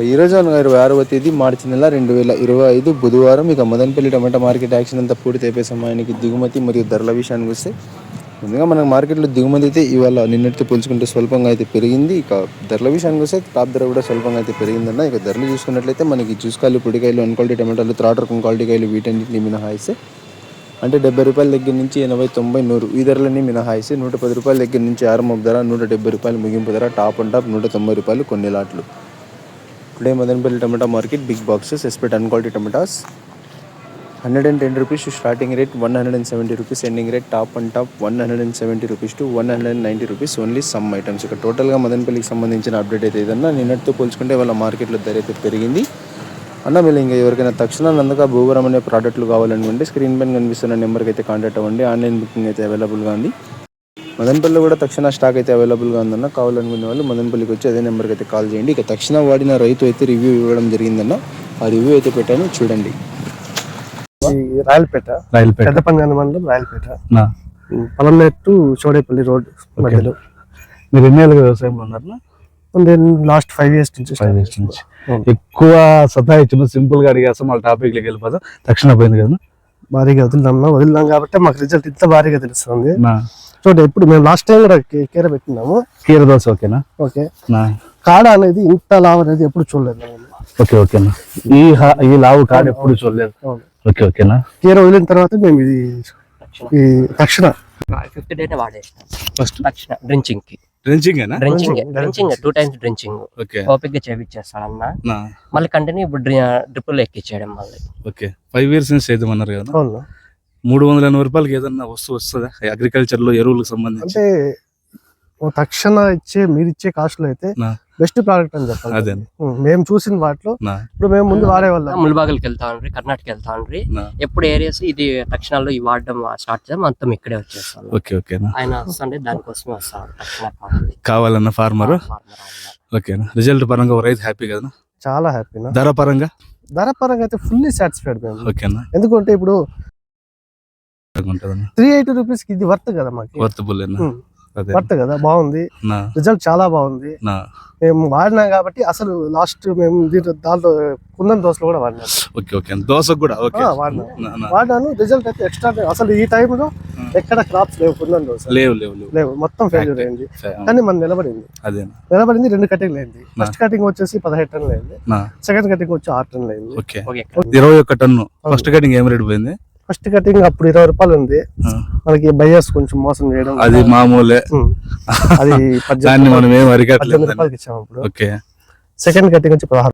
ఈరోజు 26వ తేదీ మార్చి నెల 2025 బుధవారం. ఇక మదనపల్లి టమాటా మార్కెట్ యాక్షన్ అంతా పూర్తి అయిపోయే సమయానికి దిగుమతి మరియు ధరల విషయానికి వస్తే ముందుగా మన మార్కెట్లో దిగుమతి అయితే ఇవాళ నిన్నటితో పోల్చుకుంటే స్వల్పంగా అయితే పెరిగింది. ఇక ధరల విషయానికి వస్తే టాప్ ధర కూడా స్వల్పంగా అయితే పెరిగిందన్న. ఇక ధరలు చూసుకున్నట్లయితే మనకి జ్యూస్కాయలు, పొడికాయలు, అన్క్వాలిటీ టమాటాలు, థర్డ్ రకం క్వాలిటీ కాయలు వీటన్నింటినీ మినహాయిస్తే అంటే 70 రూపాయల దగ్గర నుంచి 80, 90, 100 ఈ ధరలన్నీ మినహాయిస్తే 110 రూపాయల దగ్గర నుంచి ఆరంభం ధర, 170 రూపాయలు ముగింపు ధర, టాప్ అండ్ టాప్ 190 రూపాయలు కొన్ని లాట్లు. Today Madanapalle tomato market big boxes expect and quality tomatoes 110 rupees starting rate, 170 rupees ending rate, top and top 170 rupees to 190 rupees only some items. ఇక టోటల్గా మదనపల్లికి సంబంధించిన అప్డేట్ అయితే ఏదన్నా నిన్నటితో పోల్చుకుంటే వాళ్ళ మార్కెట్లో ధర అయితే పెరిగింది అన్న. మీరు ఇంకా ఎవరికైనా తక్షణ నందక భూవరం అనే ప్రోడక్ట్లు కావాలనుకుంటే స్క్రీన్ పైన కనిపిస్తున్న నెంబర్కి అయితే కాంటాక్ట్ అవ్వండి. ఆన్లైన్ బుకింగ్ అయితే అవైలబుల్గా ఉంది. మదనపల్లిలో కూడా తక్షణ స్టాక్ అయితే అవైలబుల్గా ఉందన్న. కావాలనుకునే వాళ్ళు మదనపల్లికి వచ్చి అదే నెంబర్కి అయితే కాల్ చేయండి. ఇక తక్షణ వాడిన రైతు అయితే రివ్యూ ఇవ్వడం జరిగిందన్న. ఆ రివ్యూ అయితే పెట్టాను చూడండి. రాయలపేట పెద్ద పంగాని మండలం రాయలపేట, పలంనేరు చోడేపల్లి రోడ్ మధ్యలో. మీరు ఎన్ని ఏళ్ళుగా వ్యవసాయంలో ఉన్నారు? లాస్ట్ 5 years నుంచి. ఎక్కువ సతాయించు సింపుల్ గా అడిగేస్తాం, వాళ్ళ టాపిక్ లోకి వెళ్ళిపోతాం. తక్షణ పోయింది కదా, భారీగా వదిలినాం కాబట్టి మాకు రిజల్ట్ ఇంత భారీగా తెలుస్తుంది. చూడండి, ఇప్పుడు మేము లాస్ట్ టైం కూడా కీర పెట్టినాము. కీర దోశ ఓకేనా? ఓకే. కాడ అనేది ఇంత లావు అనేది ఎప్పుడు చూడలేదు. ఓకే ఓకేనా. ఈ లావు కాడ ఎప్పుడు చూడలేదు. ఓకే ఓకేనా. కీర వదిలిన తర్వాత మేము ఇది తక్షణ 5th day వాడేస్తాం. ఫస్ట్ తక్షణ డ్రించింగ్ 2 times డ్రించింగ్. ఓపిక్ గా చేపించేస్తాడన్న. మళ్ళీ కంటిన్యూ ఇప్పుడు డ్రిప్పులు ఎక్కించాడు మళ్ళీ. ఓకే, 5 years నుంచి చేద్దామన్నారు కదా. 380 రూపాయలకి ఏదన్నా వస్తువు వస్తుందా అగ్రికల్చర్ లో ఎరువులకు సంబంధించి? అంటే తక్షణ మీరు ఇచ్చే కాస్ట్ లో అయితే బెస్ట్ ప్రోడక్ట్ అని చెప్పాలి. మేము చూసిన వాటిలో ఇప్పుడు మేము ముందు వాడేవాళ్ళం. ముల్బాగల్కి వెళ్తా ఉండ్రి, కర్ణాటక వెళ్తా ఉండ్రి. ఎప్పుడు ఏరియాస్ ఇది తక్షణాల్లో ఈ వాడడం స్టార్ట్ చేద్దాం, మొత్తం ఇక్కడే వచ్చేస్తాను. ఓకే ఓకేనా. ఆయన వస్తుండే దానికోసమే వస్తాడు. తక్షణ కావాలన్న ఫార్మర్. ఓకేనా. రిజల్ట్ పరంగా రైతు హ్యాపీ కదా? చాలా హ్యాపీ. ధర పరంగా అయితే ఫుల్లీ సాటిస్ఫైడ్ మేము. ఓకేనా. ఎందుకంటే ఇప్పుడు 380 రూపీస్ కి ఇది వర్త్ కదా మాకు. వర్త్ కదా, బాగుంది. రిజల్ట్ చాలా బాగుంది. మేము వాడినాం కాబట్టి అసలు లాస్ట్ మేము దాంట్లో కుందన్ దోశలు కూడా వాడినాం. వాడినాను. రిజల్ట్ అయితే ఎక్స్ట్రా. అసలు ఈ టైంలో ఎక్కడ క్రాప్స్ లేవు, కుందన్ దోశ లేవు, మొత్తం ఫెయిల్యూర్ అయింది. కానీ మనం నిలబడింది 2 కటింగ్లు అయింది. ఫస్ట్ కటింగ్ వచ్చేసి 17 టన్నులు అయింది. సెకండ్ కటింగ్ వచ్చి 6 టన్నులు అయింది. 21 టన్ను. ఫస్ట్ కటింగ్ ఏం రేట్ పోయింది? ఫస్ట్ కటింగ్ అప్పుడు 20 రూపాయలు ఉంది. మనకి బయర్స్ కొంచెం మోసం చేయడం అది మామూలే. అది 18 రూపాయలకి ఇచ్చాము అప్పుడు. సెకండ్ కటింగ్ వచ్చి 16.